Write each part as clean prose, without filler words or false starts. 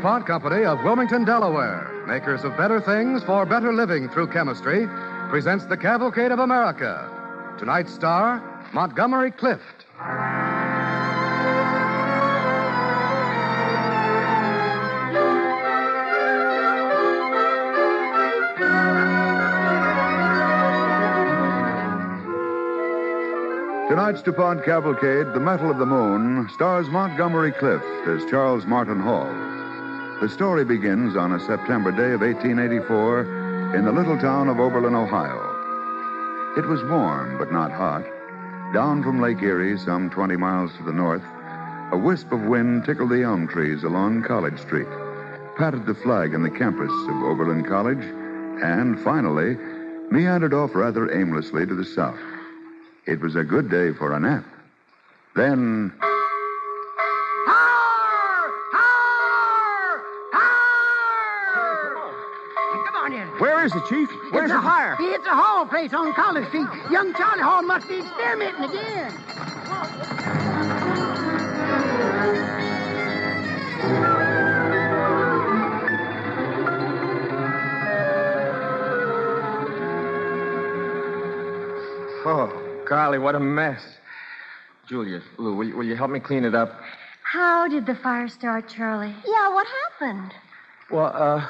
DuPont Company of Wilmington, Delaware, makers of better things for better living through chemistry, presents the Cavalcade of America. Tonight's star, Montgomery Clift. Tonight's DuPont Cavalcade, The Metal of the Moon, stars Montgomery Clift as Charles Martin Hall. The story begins on a September day of 1884 in the little town of Oberlin, Ohio. It was warm, but not hot. Down from Lake Erie, some 20 miles to the north, a wisp of wind tickled the elm trees along College Street, patted the flag on the campus of Oberlin College, and finally meandered off rather aimlessly to the south. It was a good day for a nap. Then... Har! Har! Har! Come on in. Where is it, Chief? Where's the fire? It's a Hall place on College Street. Young Charlie Hall must be experimenting again. Oh, golly, what a mess. Julia, Lou, will you help me clean it up? How did the fire start, Charlie? Yeah, what happened? Well,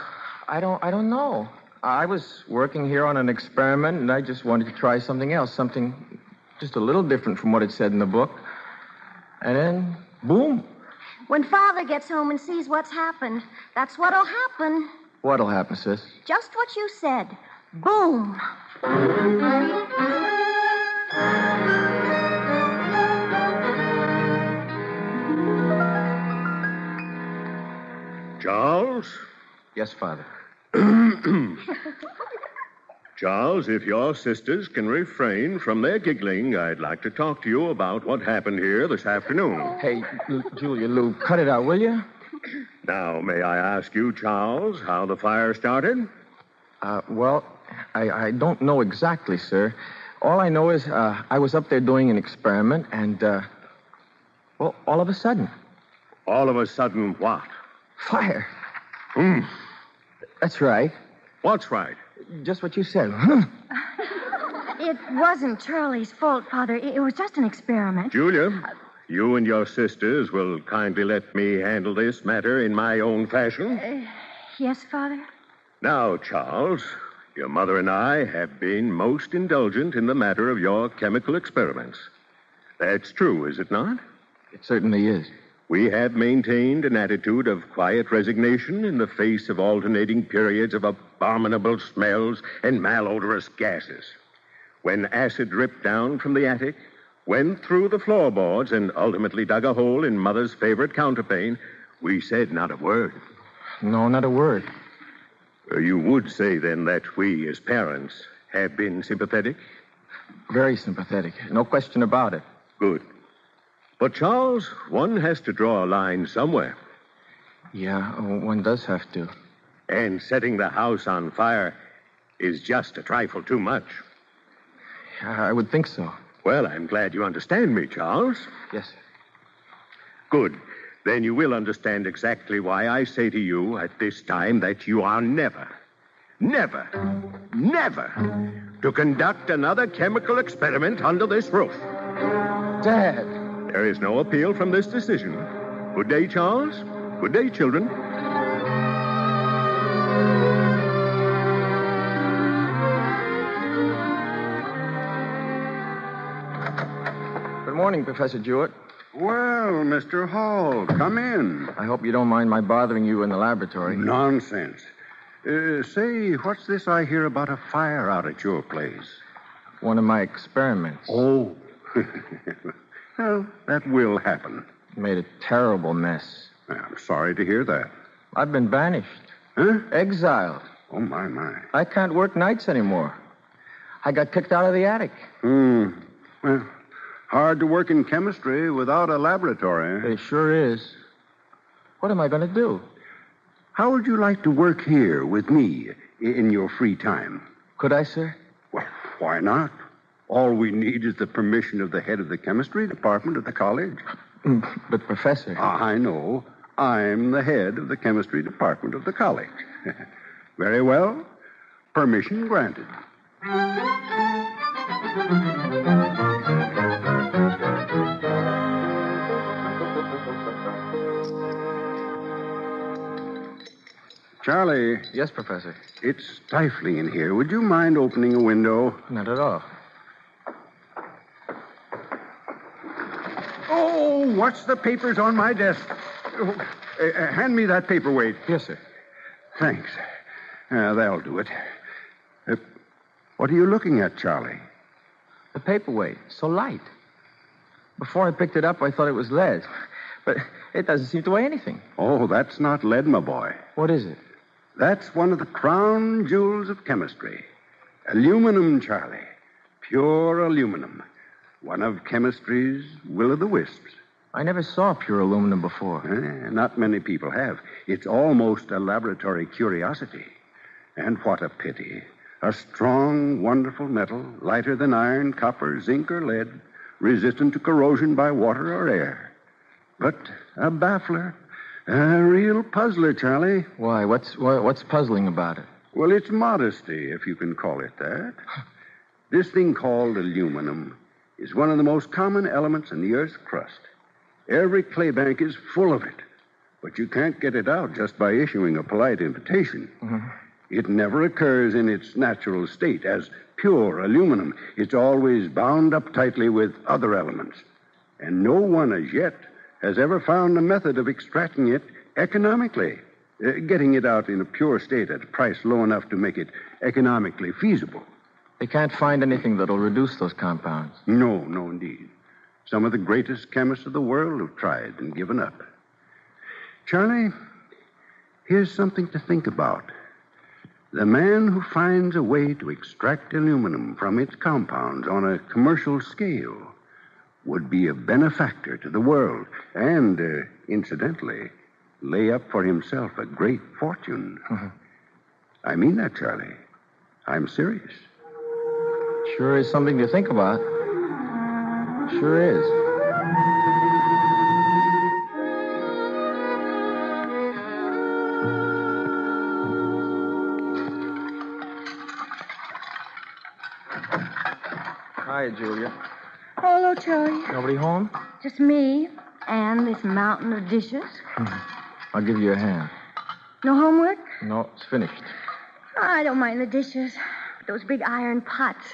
I don't know. I was working here on an experiment, and I just wanted to try something else, something just a little different from what it said in the book. And then, boom. When Father gets home and sees what's happened, that's what'll happen. What'll happen, sis? Just what you said. Boom. Charles? Yes, Father. Charles, if your sisters can refrain from their giggling, I'd like to talk to you about what happened here this afternoon. Hey, Julia, Lou, cut it out, will you? Now, may I ask you, Charles, how the fire started? Well, I don't know exactly, sir. All I know is I was up there doing an experiment, and, well, all of a sudden... All of a sudden what? Fire. That's right. What's right? Just what you said. It wasn't Charlie's fault, Father. It was just an experiment. Julia, you and your sisters will kindly let me handle this matter in my own fashion? Yes, Father? Now, Charles, your mother and I have been most indulgent in the matter of your chemical experiments. That's true, is it not? It certainly is. We have maintained an attitude of quiet resignation in the face of alternating periods of abominable smells and malodorous gases. When acid dripped down from the attic, went through the floorboards, and ultimately dug a hole in Mother's favorite counterpane, we said not a word. No, not a word. You would say, then, that we, as parents, have been sympathetic? Very sympathetic. No question about it. Good. But, Charles, one has to draw a line somewhere. Yeah, one does have to. And setting the house on fire is just a trifle too much. I would think so. Well, I'm glad you understand me, Charles. Yes, sir. Good. Then you will understand exactly why I say to you at this time that you are never to conduct another chemical experiment under this roof. Dad! There is no appeal from this decision. Good day, Charles. Good day, children. Good morning, Professor Jewett. Well, Mr. Hall, come in. I hope you don't mind my bothering you in the laboratory. Nonsense. Say, what's this I hear about a fire out at your place? One of my experiments. Oh. Well, that will happen. Made a terrible mess. I'm sorry to hear that. I've been banished. Huh? Exiled. Oh, my. I can't work nights anymore. I got kicked out of the attic. Well, hard to work in chemistry without a laboratory. It sure is. What am I going to do? How would you like to work here with me in your free time? Could I, sir? Well, why not? All we need is the permission of the head of the chemistry department at the college. But, Professor... I know. I'm the head of the chemistry department of the college. Very well. Permission granted. Charlie. Yes, Professor. It's stifling in here. Would you mind opening a window? Not at all. Oh, what's the papers on my desk? Oh, hand me that paperweight. Yes, sir. Thanks. That'll do it. What are you looking at, Charlie? The paperweight. So light. Before I picked it up, I thought it was lead. But it doesn't seem to weigh anything. Oh, that's not lead, my boy. What is it? That's one of the crown jewels of chemistry. Aluminum, Charlie. Pure aluminum. One of chemistry's will-o'-the-wisps. I never saw pure aluminum before. Not many people have. It's almost a laboratory curiosity. And what a pity. A strong, wonderful metal, lighter than iron, copper, zinc, or lead, resistant to corrosion by water or air. But a baffler. A real puzzler, Charlie. Why? What's puzzling about it? Well, it's modesty, if you can call it that. This thing called aluminum is one of the most common elements in the Earth's crust. Every clay bank is full of it. But you can't get it out just by issuing a polite invitation. Mm-hmm. It never occurs in its natural state as pure aluminum. It's always bound up tightly with other elements. And no one as yet has ever found a method of extracting it economically, getting it out in a pure state at a price low enough to make it economically feasible. They can't find anything that'll reduce those compounds. No, indeed. Some of the greatest chemists of the world have tried and given up. Charlie, here's something to think about. The man who finds a way to extract aluminum from its compounds on a commercial scale would be a benefactor to the world and, incidentally, lay up for himself a great fortune. Mm-hmm. I mean that, Charlie. I'm serious. Sure is something to think about. Sure is. Hi, Julia. Hello, Charlie. Nobody home? Just me and this mountain of dishes. I'll give you a hand. No homework? No, it's finished. I don't mind the dishes. But those big iron pots.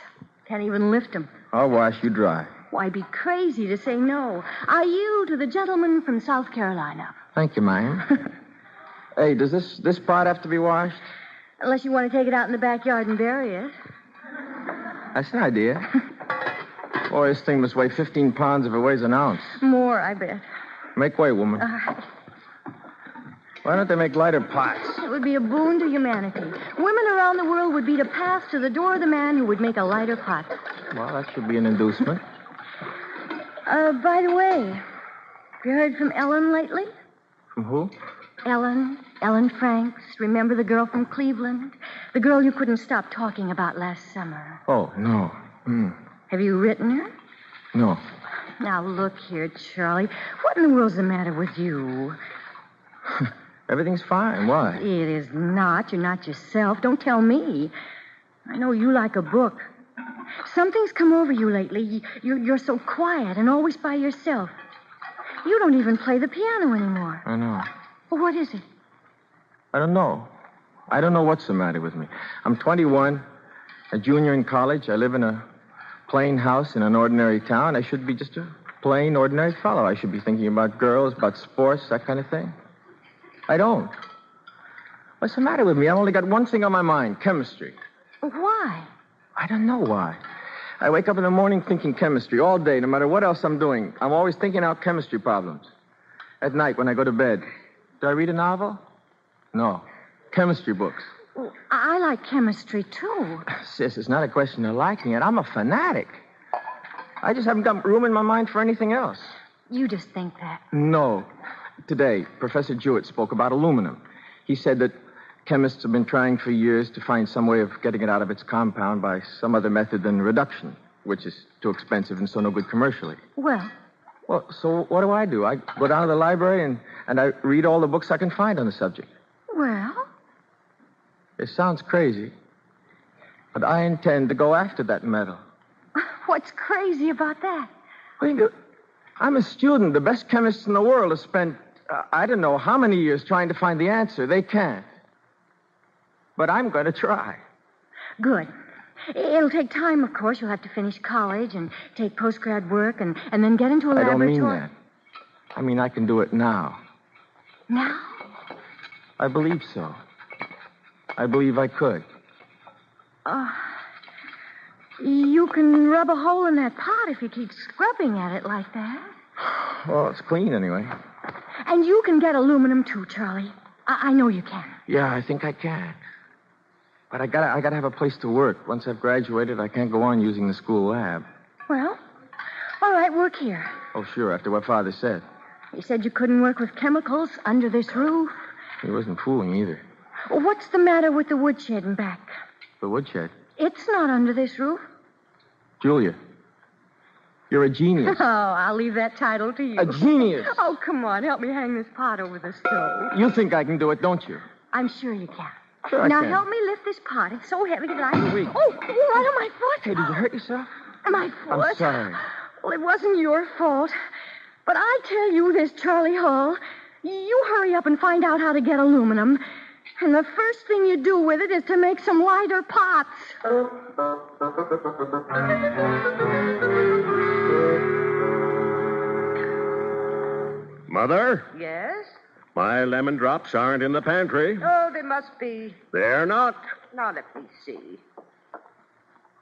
Can't even lift them. I'll wash you dry. Why, I'd be crazy to say no. I yield to the gentleman from South Carolina. Thank you, ma'am. Hey, does this pot have to be washed? Unless you want to take it out in the backyard and bury it. That's an idea. Boy, this thing must weigh 15 pounds if it weighs an ounce. More, I bet. Make way, woman. All right. Why don't they make lighter pots? It would be a boon to humanity. Women around the world would beat a path to the door of the man who would make a lighter pot. Well, that should be an inducement. By the way, have you heard from Ellen lately? From who? Ellen Franks. Remember the girl from Cleveland? The girl you couldn't stop talking about last summer. Oh, no. Have you written her? No. Now, look here, Charlie. What in the world's the matter with you? Everything's fine. Why? It is not. You're not yourself. Don't tell me. I know you like a book. Something's come over you lately. You're so quiet and always by yourself. You don't even play the piano anymore. I know. Well, what is it? I don't know. I don't know what's the matter with me. I'm 21, a junior in college. I live in a plain house in an ordinary town. I should be just a plain, ordinary fellow. I should be thinking about girls, about sports, that kind of thing. I don't. What's the matter with me? I've only got one thing on my mind, chemistry. Why? I don't know why. I wake up in the morning thinking chemistry all day, no matter what else I'm doing. I'm always thinking out chemistry problems. At night, when I go to bed, do I read a novel? No. Chemistry books. Well, I like chemistry, too. Sis, it's not a question of liking it. I'm a fanatic. I just haven't got room in my mind for anything else. You just think that. No. Today, Professor Jewett spoke about aluminum. He said that chemists have been trying for years to find some way of getting it out of its compound by some other method than reduction, which is too expensive and so no good commercially. Well, Well, so what do? I go down to the library and I read all the books I can find on the subject. Well? It sounds crazy, but I intend to go after that metal. What's crazy about that? I'm a student. The best chemists in the world have spent, I don't know how many years trying to find the answer. They can't. But I'm going to try. Good. It'll take time, of course. You'll have to finish college and take postgrad work and then get into a laboratory. I don't mean that. I mean I can do it now. Now? I believe so. I believe I could. You can rub a hole in that pot if you keep scrubbing at it like that. Well, it's clean anyway. And you can get aluminum too, Charlie. I know you can. Yeah, I think I can. But I gotta have a place to work. Once I've graduated, I can't go on using the school lab. Well, all right, work here. Oh, sure, after what Father said. He said you couldn't work with chemicals under this roof. He wasn't fooling either. What's the matter with the woodshed in back? The woodshed? It's not under this roof. Julia, you're a genius. Oh, I'll leave that title to you. A genius. Oh, come on, help me hang this pot over the stove. You think I can do it, don't you? I'm sure you can. Sure I now can. help me lift this pot. It's so heavy that I... Wait. Oh, right on my foot. Hey, did you hurt yourself? My foot. I'm sorry. Well, it wasn't your fault. But I tell you this, Charlie Hall. You hurry up and find out how to get aluminum. And the first thing you do with it is to make some lighter pots. Mother, Yes? my lemon drops aren't in the pantry. Oh, they must be. They're not. Now, let me see.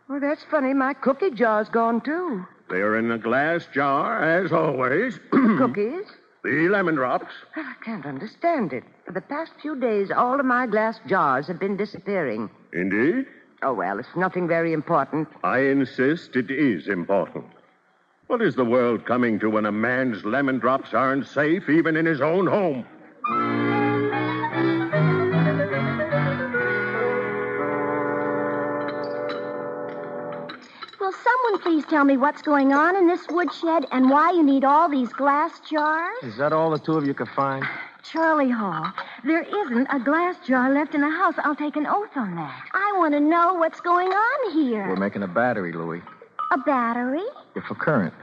Well, that's funny. My cookie jar's gone, too. They're in a glass jar, as always. Cookies? The lemon drops. Well, I can't understand it. For the past few days, all of my glass jars have been disappearing. Indeed? Oh, well, it's nothing very important. I insist it is important. What is the world coming to when a man's lemon drops aren't safe even in his own home? Will someone please tell me what's going on in this woodshed and why you need all these glass jars? Is that all the two of you could find? Charlie Hall, there isn't a glass jar left in the house. I'll take an oath on that. I want to know what's going on here. We're making a battery, Louie. A battery? Yeah, for current.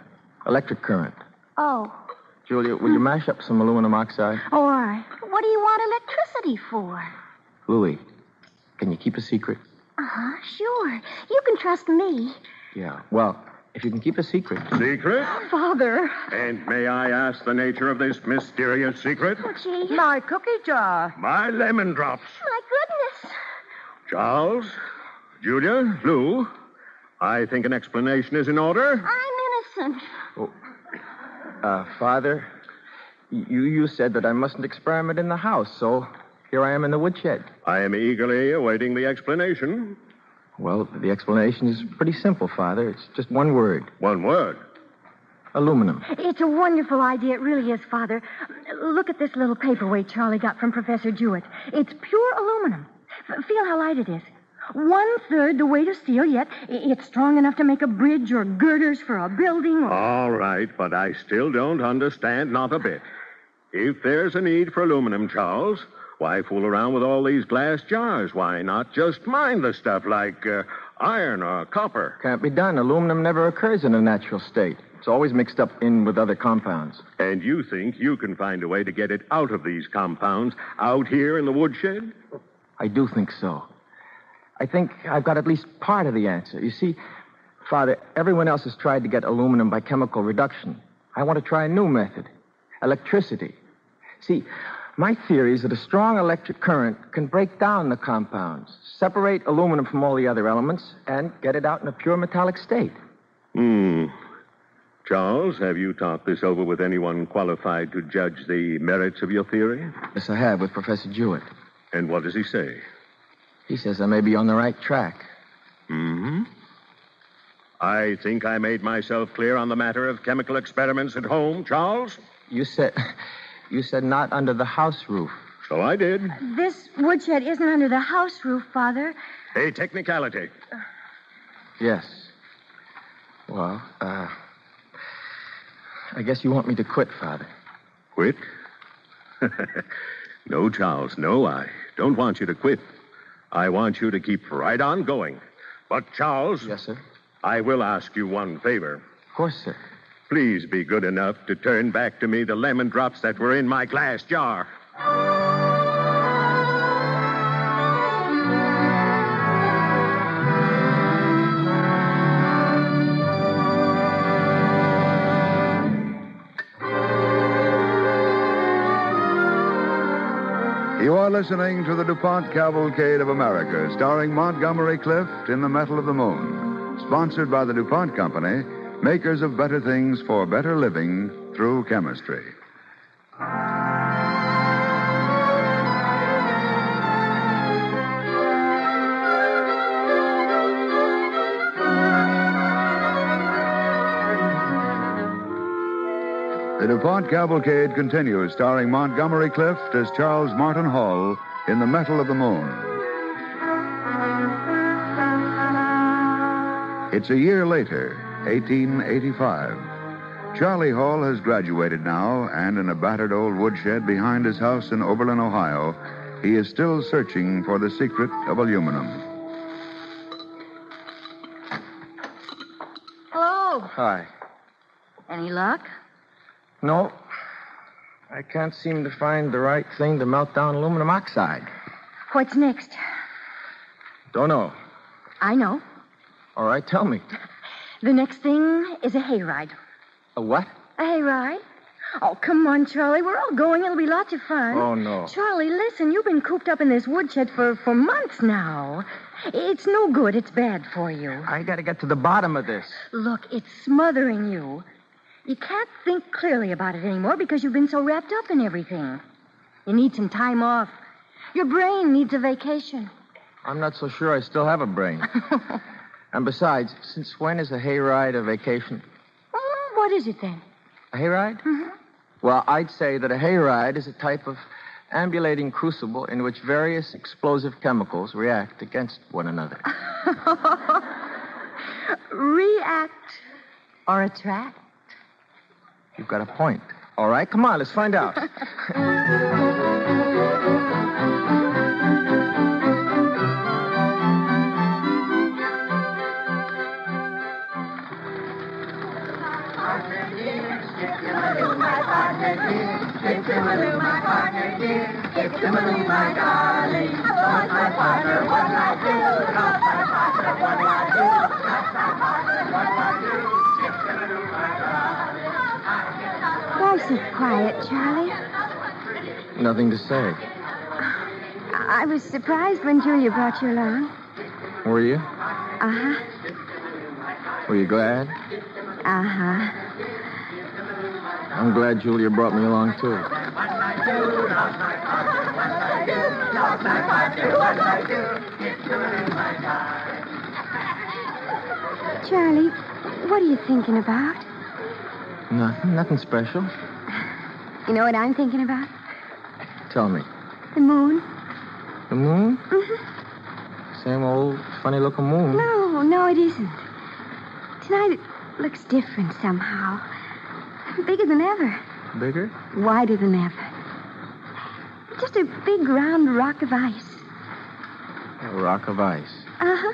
Electric current. Oh. Julia, will you mash up some aluminum oxide? Oh, all right. What do you want electricity for? Louie, can you keep a secret? Uh-huh, sure. You can trust me. Yeah, well, if you can keep a secret. Secret? Father. And may I ask the nature of this mysterious secret? Oh, gee. My cookie jar. My lemon drops. My goodness. Charles, Julia, Lou, I think an explanation is in order. I'm innocent. Father, you said that I mustn't experiment in the house, so here I am in the woodshed. I am eagerly awaiting the explanation. Well, the explanation is pretty simple, Father. It's just one word. One word. Aluminum. It's a wonderful idea. It really is, Father. Look at this little paperweight Charlie got from Professor Jewett. It's pure aluminum. Feel how light it is. 1/3 the weight of steel, yet it's strong enough to make a bridge or girders for a building or... All right, but I still don't understand, not a bit. If there's a need for aluminum, Charles, why fool around with all these glass jars? Why not just mine the stuff like iron or copper? Can't be done. Aluminum never occurs in a natural state. It's always mixed up in with other compounds. And you think you can find a way to get it out of these compounds out here in the woodshed? I do think so. I think I've got at least part of the answer. You see, Father, everyone else has tried to get aluminum by chemical reduction. I want to try a new method. Electricity. See, my theory is that a strong electric current can break down the compounds, separate aluminum from all the other elements, and get it out in a pure metallic state. Charles, have you talked this over with anyone qualified to judge the merits of your theory? Yes, I have, with Professor Jewett. And what does he say? He says I may be on the right track. I think I made myself clear on the matter of chemical experiments at home, Charles. You said not under the house roof. So I did. This woodshed isn't under the house roof, Father. A technicality. Yes. Well, I guess you want me to quit, Father. Quit? No, Charles, no, I don't want you to quit. I want you to keep right on going. But, Charles... Yes, sir? I will ask you one favor. Of course, sir. Please be good enough to turn back to me the lemon drops that were in my glass jar. You are listening to the DuPont Cavalcade of America, starring Montgomery Clift in The Metal of the Moon. Sponsored by the DuPont Company, makers of better things for better living through chemistry. The DuPont Cavalcade continues, starring Montgomery Clift as Charles Martin Hall in The Metal of the Moon. It's a year later, 1885. Charlie Hall has graduated now, and in a battered old woodshed behind his house in Oberlin, Ohio, he is still searching for the secret of aluminum. Hello. Hi. Any luck? No. I can't seem to find the right thing to melt down aluminum oxide. What's next? Don't know. I know. All right, tell me. The next thing is a hayride. A what? A hayride? Oh, come on, Charlie. We're all going. It'll be lots of fun. Oh, no. Charlie, listen. You've been cooped up in this woodshed for months now. It's no good. It's bad for you. I got to get to the bottom of this. Look, it's smothering you. You can't think clearly about it anymore because you've been so wrapped up in everything. You need some time off. Your brain needs a vacation. I'm not so sure I still have a brain. And besides, since when is a hayride a vacation? What is it then? A hayride? Mm-hmm. Well, I'd say that a hayride is a type of ambulating crucible in which various explosive chemicals react against one another. React or attract? You've got a point. All right, come on, let's find out. Why so quiet, Charlie? Nothing to say. I was surprised when Julia brought you along. Were you? Uh-huh. Were you glad? Uh-huh. I'm glad Julia brought me along, too. Charlie, what are you thinking about? Nothing special. You know what I'm thinking about? Tell me. The moon. The moon? Mm-hmm. Same old funny-looking moon. No, it isn't. Tonight it looks different somehow. Bigger than ever. Bigger? Wider than ever. Just a big round rock of ice. A rock of ice. Uh-huh.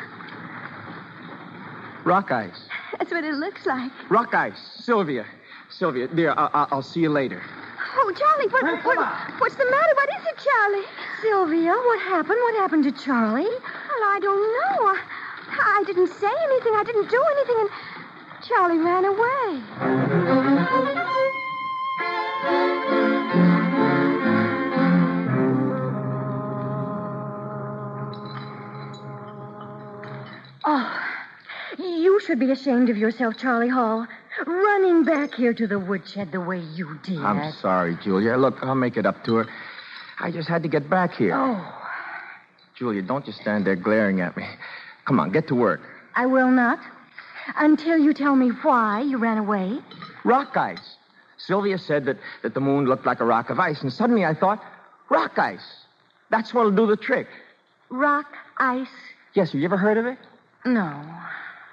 Rock ice. That's what it looks like. Rock ice. Sylvia, dear, I'll see you later. Oh, Charlie, what's the matter? What is it, Charlie? Sylvia, what happened? What happened to Charlie? Well, I don't know. I didn't say anything. I didn't do anything, and Charlie ran away. Oh, you should be ashamed of yourself, Charlie Hall. Running back here to the woodshed the way you did. I'm sorry, Julia. Look, I'll make it up to her. I just had to get back here. Oh. Julia, don't just stand there glaring at me. Come on, get to work. I will not. Until you tell me why you ran away. Rock ice. Sylvia said that the moon looked like a rock of ice, and suddenly I thought, rock ice. That's what'll do the trick. Rock ice? Yes, have you ever heard of it? No.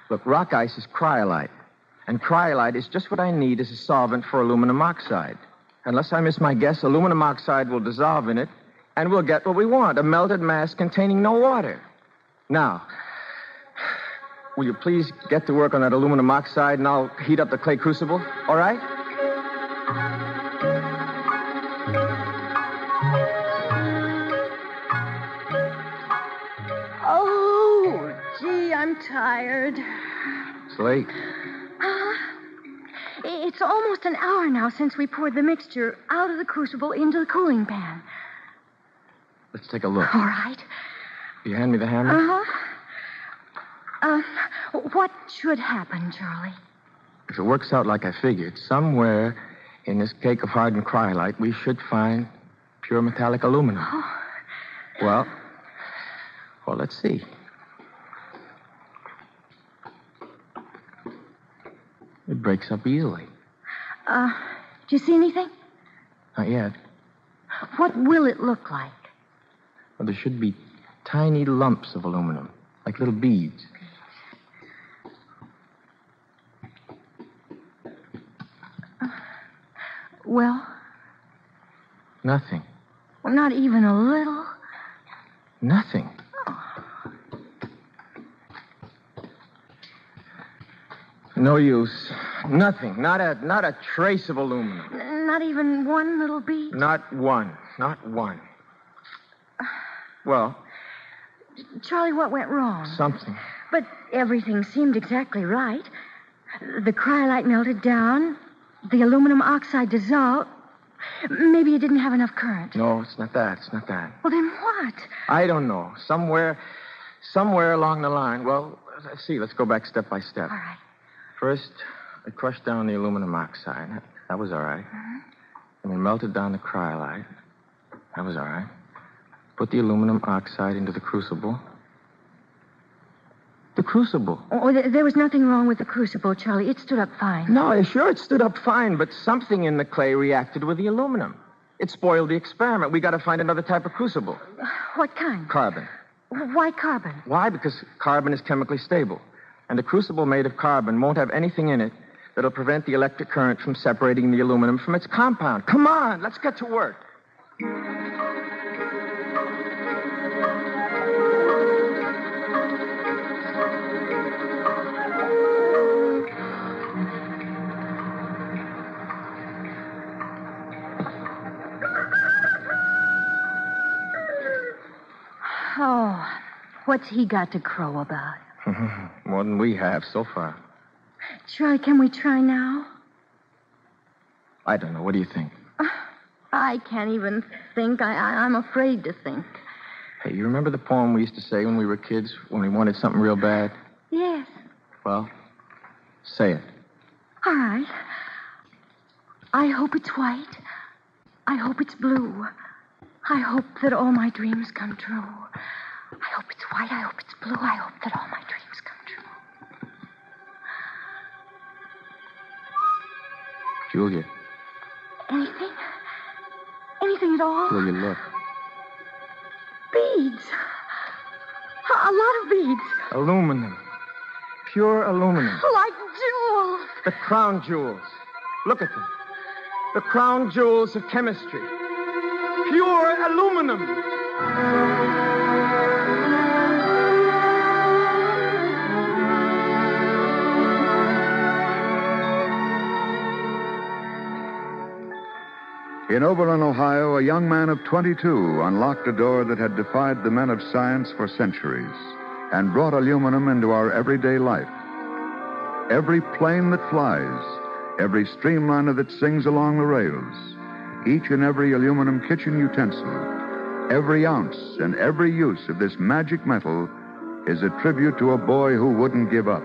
Look, rock ice is cryolite. And cryolite is just what I need as a solvent for aluminum oxide. Unless I miss my guess, aluminum oxide will dissolve in it, and we'll get what we want, a melted mass containing no water. Now, will you please get to work on that aluminum oxide, and I'll heat up the clay crucible, all right? Oh, gee, I'm tired. It's late. It's almost an hour now since we poured the mixture out of the crucible into the cooling pan. Let's take a look. All right. You hand me the hammer? What should happen, Charlie? If it works out like I figured, somewhere in this cake of hardened cryolite, we should find pure metallic aluminum. Oh. Well, let's see. It breaks up easily. Do you see anything? Not yet. What will it look like? Well, there should be tiny lumps of aluminum, like little beads. Well? Nothing. Well, not even a little? Nothing. No use. Nothing. Not a trace of aluminum. Not even one little bead? Not one. Not one. Well... Charlie, what went wrong? Something. But everything seemed exactly right. The cryolite melted down. The aluminum oxide dissolved. Maybe it didn't have enough current. No, it's not that. It's not that. Well, then what? I don't know. Somewhere along the line. Well, let's see. Let's go back step by step. All right. First, I crushed down the aluminum oxide. That was all right. And we melted down the cryolite. That was all right. Put the aluminum oxide into the crucible. The crucible. Oh, there was nothing wrong with the crucible, Charlie. It stood up fine. No, sure, it stood up fine, but something in the clay reacted with the aluminum. It spoiled the experiment. We got to find another type of crucible. What kind? Carbon. Why carbon? Why? Because carbon is chemically stable. And a crucible made of carbon won't have anything in it that'll prevent the electric current from separating the aluminum from its compound. Come on, let's get to work. Oh, what's he got to crow about? More than we have so far. Charlie, can we try now? I don't know. What do you think? I can't even think. I'm afraid to think. Hey, you remember the poem we used to say when we were kids, when we wanted something real bad? Yes. Well, say it. All right. I hope it's white. I hope it's blue. I hope that all my dreams come true. I hope it's white. I hope it's blue. I hope that all my dreams come true. Julia. Anything? Anything at all? Julia, look. Beads. A lot of beads. Aluminum. Pure aluminum. Like jewels. The crown jewels. Look at them. The crown jewels of chemistry. Pure aluminum. In Oberlin, Ohio, a young man of 22 unlocked a door that had defied the men of science for centuries and brought aluminum into our everyday life. Every plane that flies, every streamliner that sings along the rails, each and every aluminum kitchen utensil, every ounce and every use of this magic metal is a tribute to a boy who wouldn't give up,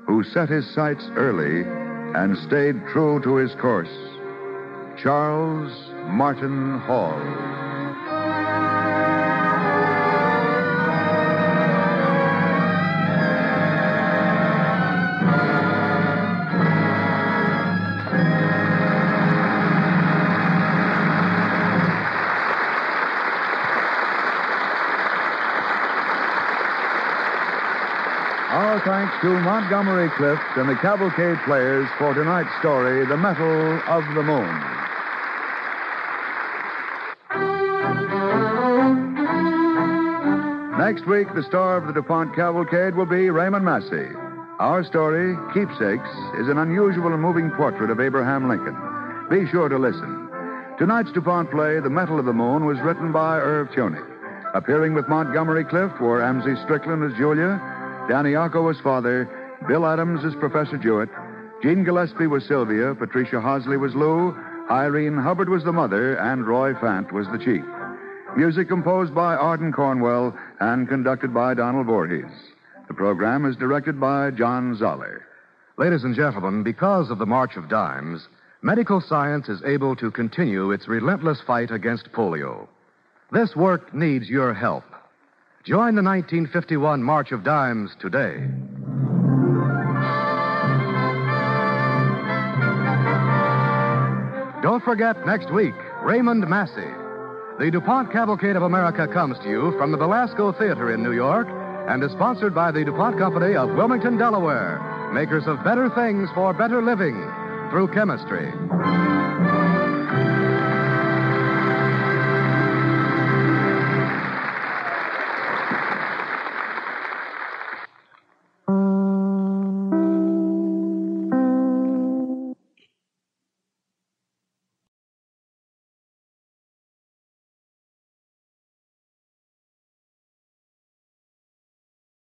who set his sights early and stayed true to his course. Charles Martin Hall. Our thanks to Montgomery Clift and the Cavalcade Players for tonight's story, The Metal of the Moon. Next week, the star of the DuPont Cavalcade will be Raymond Massey. Our story, Keepsakes, is an unusual and moving portrait of Abraham Lincoln. Be sure to listen. Tonight's DuPont play, The Metal of the Moon, was written by Irv Tuning. Appearing with Montgomery Clift were Amzie Strickland as Julia, Danny Yocco as Father, Bill Adams as Professor Jewett, Jean Gillespie was Sylvia, Patricia Hosley was Lou, Irene Hubbard was the mother, and Roy Fant was the chief. Music composed by Arden Cornwell and conducted by Donald Voorhees. The program is directed by John Zoller. Ladies and gentlemen, because of the March of Dimes, medical science is able to continue its relentless fight against polio. This work needs your help. Join the 1951 March of Dimes today. Don't forget next week, Raymond Massey. The DuPont Cavalcade of America comes to you from the Belasco Theater in New York and is sponsored by the DuPont Company of Wilmington, Delaware, makers of better things for better living through chemistry.